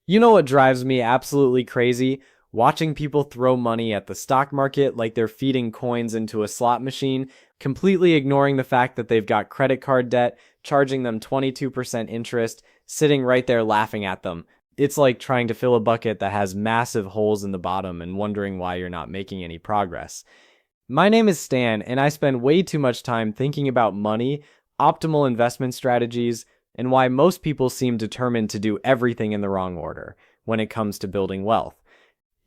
You know what drives me absolutely crazy? Watching people throw money at the stock market like they're feeding coins into a slot machine, completely ignoring the fact that they've got credit card debt, charging them 22% interest, sitting right there laughing at them. It's like trying to fill a bucket that has massive holes in the bottom and wondering why you're not making any progress. My name is Stan, and I spend way too much time thinking about money, optimal investment strategies, and why most people seem determined to do everything in the wrong order when it comes to building wealth.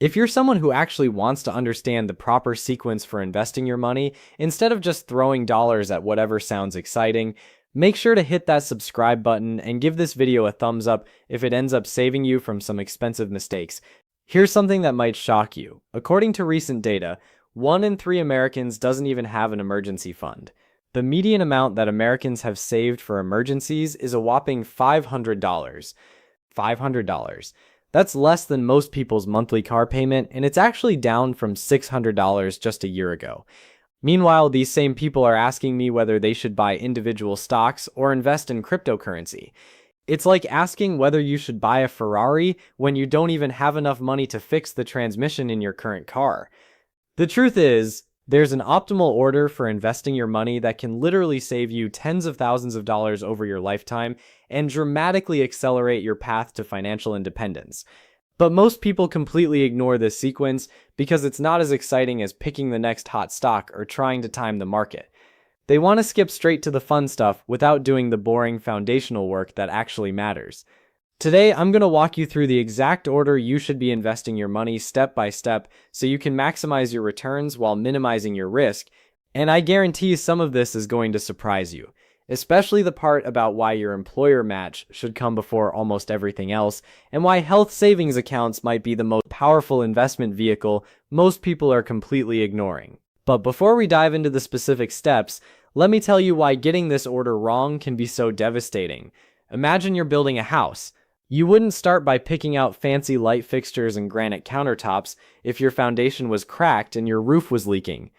If you're someone who actually wants to understand the proper sequence for investing your money, instead of just throwing dollars at whatever sounds exciting, make sure to hit that subscribe button and give this video a thumbs up if it ends up saving you from some expensive mistakes. Here's something that might shock you. According to recent data, 1 in 3 Americans doesn't even have an emergency fund. The median amount that Americans have saved for emergencies is a whopping $500. $500. That's less than most people's monthly car payment, and it's actually down from $600 just a year ago. Meanwhile, these same people are asking me whether they should buy individual stocks or invest in cryptocurrency. It's like asking whether you should buy a Ferrari when you don't even have enough money to fix the transmission in your current car. The truth is, there's an optimal order for investing your money that can literally save you tens of thousands of dollars over your lifetime and dramatically accelerate your path to financial independence. But most people completely ignore this sequence because it's not as exciting as picking the next hot stock or trying to time the market. They want to skip straight to the fun stuff without doing the boring foundational work that actually matters. Today, I'm going to walk you through the exact order you should be investing your money step by step so you can maximize your returns while minimizing your risk, and I guarantee some of this is going to surprise you, especially the part about why your employer match should come before almost everything else, and why health savings accounts might be the most powerful investment vehicle most people are completely ignoring. But before we dive into the specific steps, let me tell you why getting this order wrong can be so devastating. Imagine you're building a house. You wouldn't start by picking out fancy light fixtures and granite countertops if your foundation was cracked and your roof was leaking.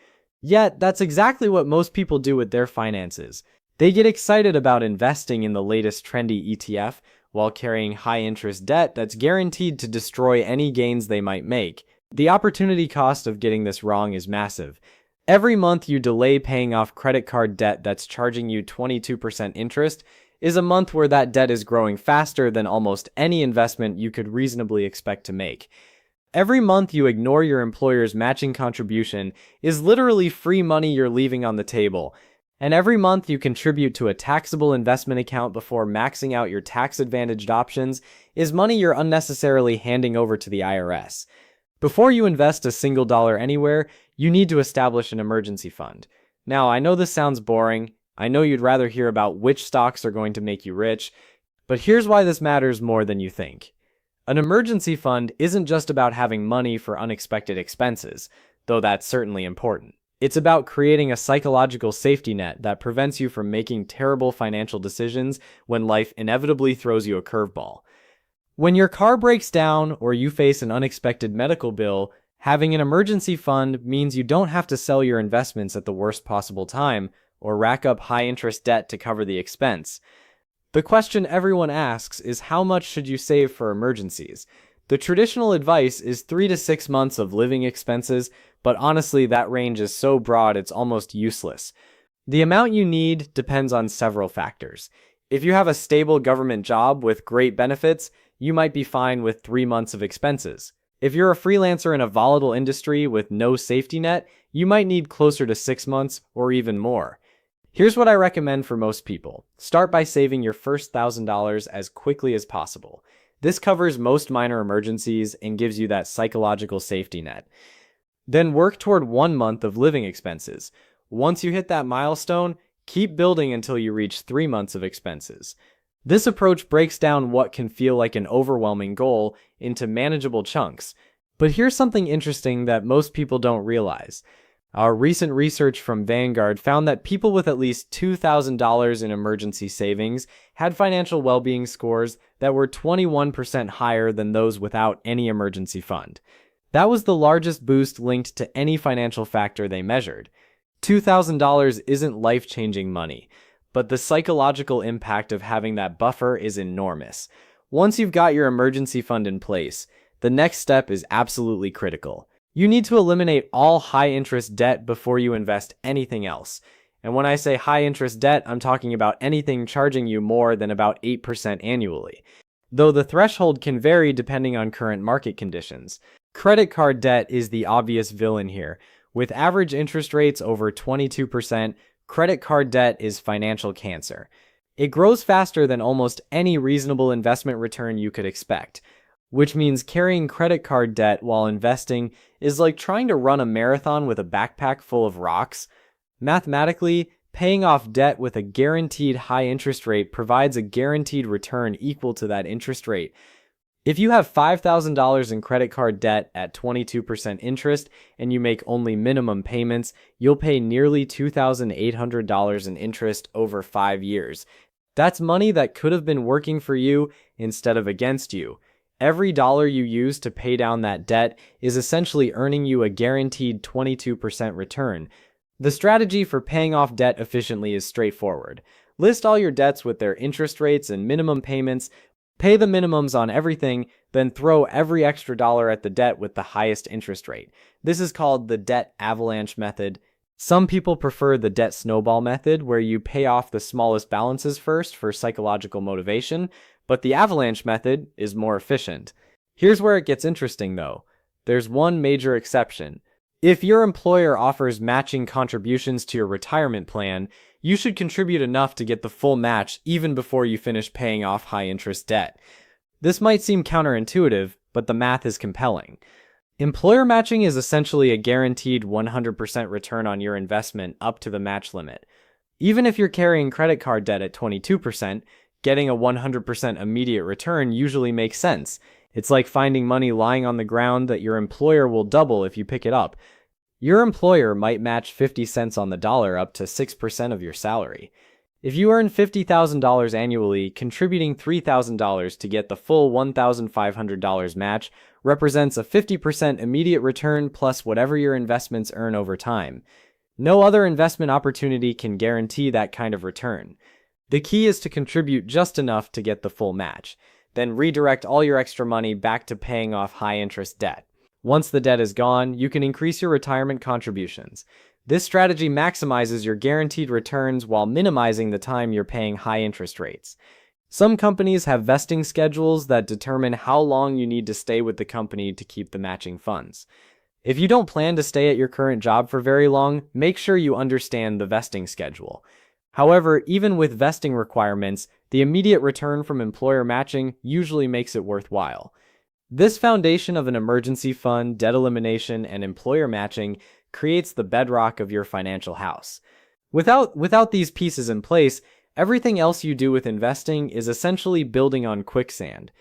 Yet, that's exactly what most people do with their finances. They get excited about investing in the latest trendy ETF while carrying high-interest debt that's guaranteed to destroy any gains they might make. The opportunity cost of getting this wrong is massive. Every month you delay paying off credit card debt that's charging you 22% interest is a month where that debt is growing faster than almost any investment you could reasonably expect to make. Every month you ignore your employer's matching contribution is literally free money you're leaving on the table. And every month you contribute to a taxable investment account before maxing out your tax-advantaged options is money you're unnecessarily handing over to the IRS. Before you invest a single dollar anywhere, you need to establish an emergency fund. Now, I know this sounds boring. I know you'd rather hear about which stocks are going to make you rich, but here's why this matters more than you think. An emergency fund isn't just about having money for unexpected expenses, though that's certainly important. It's about creating a psychological safety net that prevents you from making terrible financial decisions when life inevitably throws you a curveball. When your car breaks down or you face an unexpected medical bill, having an emergency fund means you don't have to sell your investments at the worst possible time or rack up high-interest debt to cover the expense. The question everyone asks is, how much should you save for emergencies? The traditional advice is 3 to 6 months of living expenses, but honestly that range is so broad it's almost useless. The amount you need depends on several factors. If you have a stable government job with great benefits, you might be fine with 3 months of expenses. If you're a freelancer in a volatile industry with no safety net, you might need closer to 6 months or even more. Here's what I recommend for most people. Start by saving your first $1,000 as quickly as possible. This covers most minor emergencies and gives you that psychological safety net. Then work toward 1 month of living expenses. Once you hit that milestone, keep building until you reach 3 months of expenses. This approach breaks down what can feel like an overwhelming goal into manageable chunks. But here's something interesting that most people don't realize. Our recent research from Vanguard found that people with at least $2,000 in emergency savings had financial well-being scores that were 21% higher than those without any emergency fund. That was the largest boost linked to any financial factor they measured. $2,000 isn't life-changing money, but the psychological impact of having that buffer is enormous. Once you've got your emergency fund in place, the next step is absolutely critical. You need to eliminate all high-interest debt before you invest anything else. And when I say high-interest debt, I'm talking about anything charging you more than about 8% annually, though the threshold can vary depending on current market conditions. Credit card debt is the obvious villain here. With average interest rates over 22%, credit card debt is financial cancer. It grows faster than almost any reasonable investment return you could expect, which means carrying credit card debt while investing is like trying to run a marathon with a backpack full of rocks. Mathematically, paying off debt with a guaranteed high interest rate provides a guaranteed return equal to that interest rate. If you have $5,000 in credit card debt at 22% interest and you make only minimum payments, you'll pay nearly $2,800 in interest over 5 years. That's money that could have been working for you instead of against you. Every dollar you use to pay down that debt is essentially earning you a guaranteed 22% return. The strategy for paying off debt efficiently is straightforward. List all your debts with their interest rates and minimum payments. Pay the minimums on everything, then throw every extra dollar at the debt with the highest interest rate. This is called the debt avalanche method. Some people prefer the debt snowball method, where you pay off the smallest balances first for psychological motivation, but the avalanche method is more efficient. Here's where it gets interesting though. There's one major exception. If your employer offers matching contributions to your retirement plan, you should contribute enough to get the full match even before you finish paying off high-interest debt. This might seem counterintuitive, but the math is compelling. Employer matching is essentially a guaranteed 100% return on your investment up to the match limit. Even if you're carrying credit card debt at 22%, getting a 100% immediate return usually makes sense. It's like finding money lying on the ground that your employer will double if you pick it up. Your employer might match 50 cents on the dollar up to 6% of your salary. If you earn $50,000 annually, contributing $3,000 to get the full $1,500 match represents a 50% immediate return plus whatever your investments earn over time. No other investment opportunity can guarantee that kind of return. The key is to contribute just enough to get the full match, then redirect all your extra money back to paying off high-interest debt. Once the debt is gone, you can increase your retirement contributions. This strategy maximizes your guaranteed returns while minimizing the time you're paying high interest rates. Some companies have vesting schedules that determine how long you need to stay with the company to keep the matching funds. If you don't plan to stay at your current job for very long, make sure you understand the vesting schedule. However, even with vesting requirements, the immediate return from employer matching usually makes it worthwhile. This foundation of an emergency fund, debt elimination, and employer matching creates the bedrock of your financial house. Without these pieces in place, everything else you do with investing is essentially building on quicksand.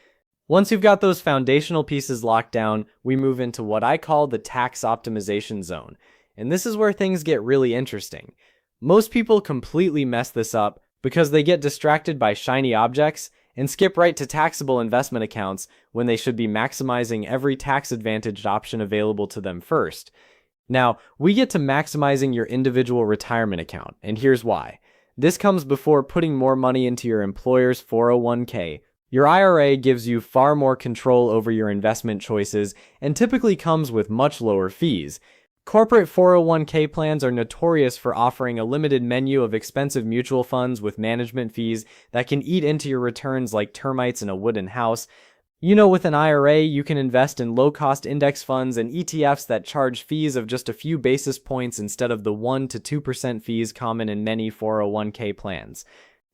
Once you've got those foundational pieces locked down, we move into what I call the tax optimization zone. And this is where things get really interesting. Most people completely mess this up because they get distracted by shiny objects and skip right to taxable investment accounts when they should be maximizing every tax-advantaged option available to them first. Now, we get to maximizing your individual retirement account, and here's why. This comes before putting more money into your employer's 401k. Your IRA gives you far more control over your investment choices and typically comes with much lower fees. Corporate 401k plans are notorious for offering a limited menu of expensive mutual funds with management fees that can eat into your returns like termites in a wooden house. With an IRA, you can invest in low-cost index funds and ETFs that charge fees of just a few basis points instead of the 1 to 2% fees common in many 401k plans.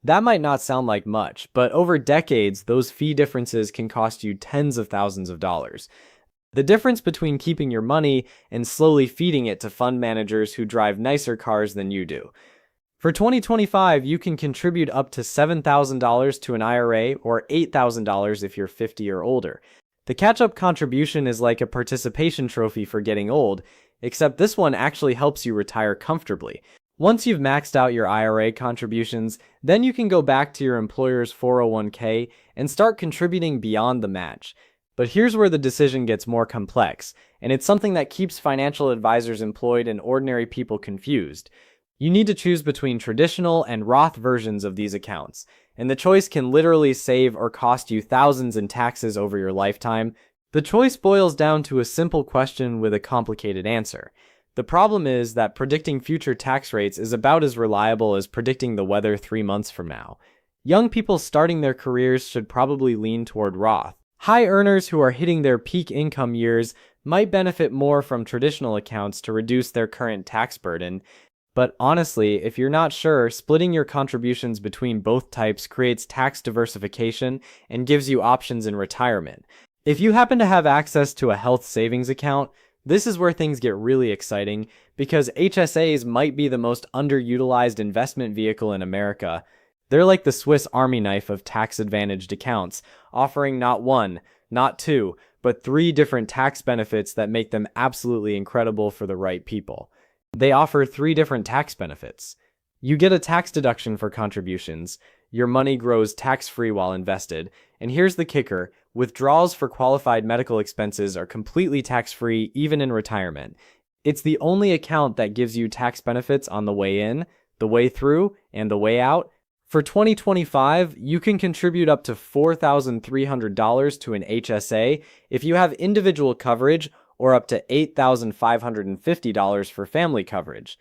That might not sound like much, but over decades, those fee differences can cost you tens of thousands of dollars. The difference between keeping your money and slowly feeding it to fund managers who drive nicer cars than you do. For 2025, you can contribute up to $7,000 to an IRA or $8,000 if you're 50 or older. The catch-up contribution is like a participation trophy for getting old, except this one actually helps you retire comfortably. Once you've maxed out your IRA contributions, then you can go back to your employer's 401k and start contributing beyond the match. But here's where the decision gets more complex, and it's something that keeps financial advisors employed and ordinary people confused. You need to choose between traditional and Roth versions of these accounts, and the choice can literally save or cost you thousands in taxes over your lifetime. The choice boils down to a simple question with a complicated answer. The problem is that predicting future tax rates is about as reliable as predicting the weather 3 months from now. Young people starting their careers should probably lean toward Roth. High earners who are hitting their peak income years might benefit more from traditional accounts to reduce their current tax burden. But honestly, if you're not sure, splitting your contributions between both types creates tax diversification and gives you options in retirement. If you happen to have access to a health savings account, this is where things get really exciting because HSAs might be the most underutilized investment vehicle in America. They're like the Swiss Army knife of tax-advantaged accounts, offering not one, not two, but three different tax benefits that make them absolutely incredible for the right people. They offer three different tax benefits. You get a tax deduction for contributions, your money grows tax-free while invested, and here's the kicker, withdrawals for qualified medical expenses are completely tax-free even in retirement. It's the only account that gives you tax benefits on the way in, the way through, and the way out. For 2025, you can contribute up to $4,300 to an HSA if you have individual coverage or up to $8,550 for family coverage.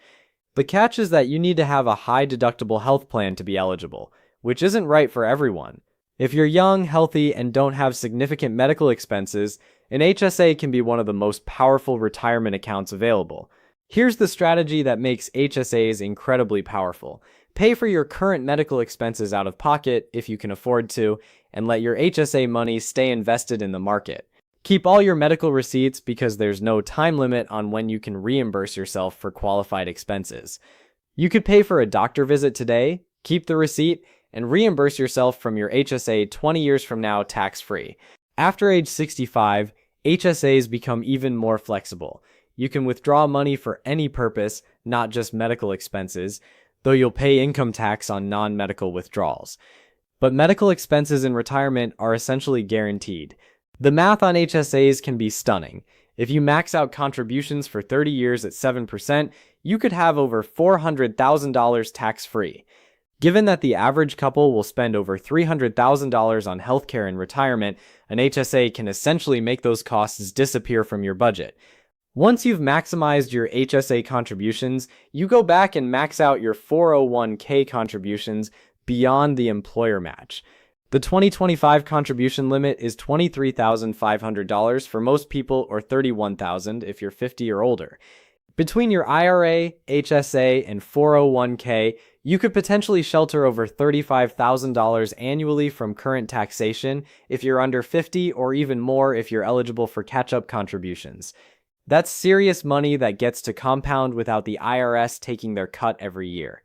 The catch is that you need to have a high deductible health plan to be eligible, which isn't right for everyone. If you're young, healthy, and don't have significant medical expenses, an HSA can be one of the most powerful retirement accounts available. Here's the strategy that makes HSAs incredibly powerful. Pay for your current medical expenses out of pocket if you can afford to, and let your HSA money stay invested in the market. Keep all your medical receipts because there's no time limit on when you can reimburse yourself for qualified expenses. You could pay for a doctor visit today, keep the receipt, and reimburse yourself from your HSA 20 years from now tax-free. After age 65, HSAs become even more flexible. You can withdraw money for any purpose, not just medical expenses, though you'll pay income tax on non-medical withdrawals. But medical expenses in retirement are essentially guaranteed. The math on HSAs can be stunning. If you max out contributions for 30 years at 7%, you could have over $400,000 tax-free. Given that the average couple will spend over $300,000 on healthcare in retirement, an HSA can essentially make those costs disappear from your budget. Once you've maximized your HSA contributions, you go back and max out your 401k contributions beyond the employer match. The 2025 contribution limit is $23,500 for most people or $31,000 if you're 50 or older. Between your IRA, HSA, and 401k, you could potentially shelter over $35,000 annually from current taxation if you're under 50 or even more if you're eligible for catch-up contributions. That's serious money that gets to compound without the IRS taking their cut every year.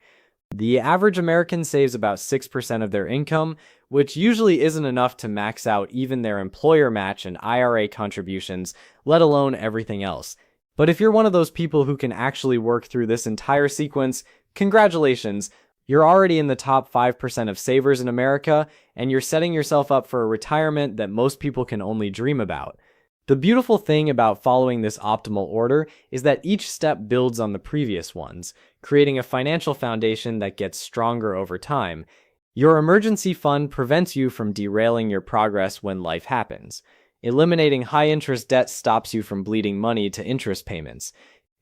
The average American saves about 6% of their income, which usually isn't enough to max out even their employer match and IRA contributions, let alone everything else. But if you're one of those people who can actually work through this entire sequence, congratulations! You're already in the top 5% of savers in America, and you're setting yourself up for a retirement that most people can only dream about. The beautiful thing about following this optimal order is that each step builds on the previous ones, creating a financial foundation that gets stronger over time. Your emergency fund prevents you from derailing your progress when life happens. Eliminating high-interest debt stops you from bleeding money to interest payments.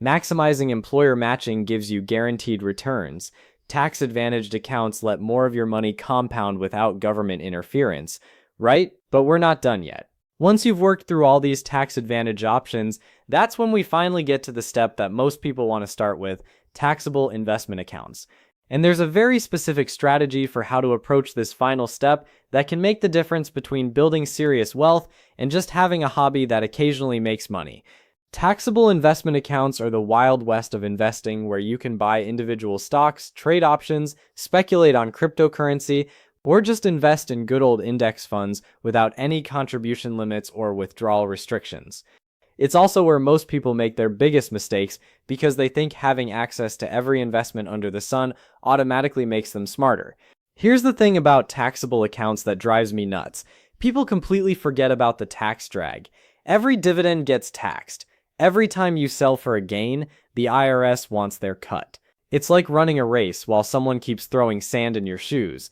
Maximizing employer matching gives you guaranteed returns. Tax-advantaged accounts let more of your money compound without government interference. Right? But we're not done yet. Once you've worked through all these tax advantage options, that's when we finally get to the step that most people want to start with, taxable investment accounts. And there's a very specific strategy for how to approach this final step that can make the difference between building serious wealth and just having a hobby that occasionally makes money. Taxable investment accounts are the wild west of investing, where you can buy individual stocks, trade options, speculate on cryptocurrency, or just invest in good old index funds without any contribution limits or withdrawal restrictions. It's also where most people make their biggest mistakes because they think having access to every investment under the sun automatically makes them smarter. Here's the thing about taxable accounts that drives me nuts. People completely forget about the tax drag. Every dividend gets taxed. Every time you sell for a gain, the IRS wants their cut. It's like running a race while someone keeps throwing sand in your shoes.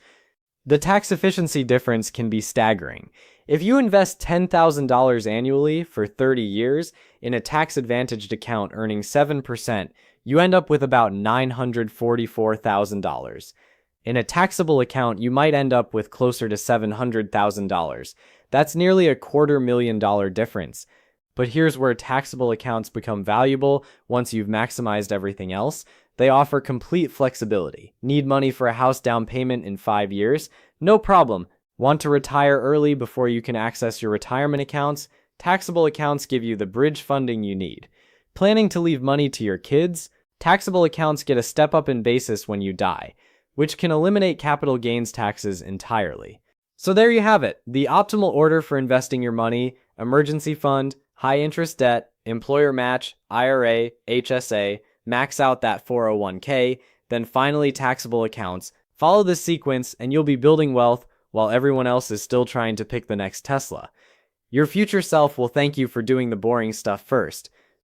The tax efficiency difference can be staggering. If you invest $10,000 annually for 30 years in a tax-advantaged account earning 7%, you end up with about $944,000. In a taxable account, you might end up with closer to $700,000. That's nearly $250,000 difference. But here's where taxable accounts become valuable once you've maximized everything else. They offer complete flexibility. Need money for a house down payment in 5 years? No problem. Want to retire early before you can access your retirement accounts? Taxable accounts give you the bridge funding you need. Planning to leave money to your kids? Taxable accounts get a step up in basis when you die, which can eliminate capital gains taxes entirely. So there you have it, the optimal order for investing your money: emergency fund, high interest debt, employer match, IRA, HSA, max out that 401k, then finally taxable accounts. Follow this sequence and you'll be building wealth while everyone else is still trying to pick the next Tesla. Your future self will thank you for doing the boring stuff first.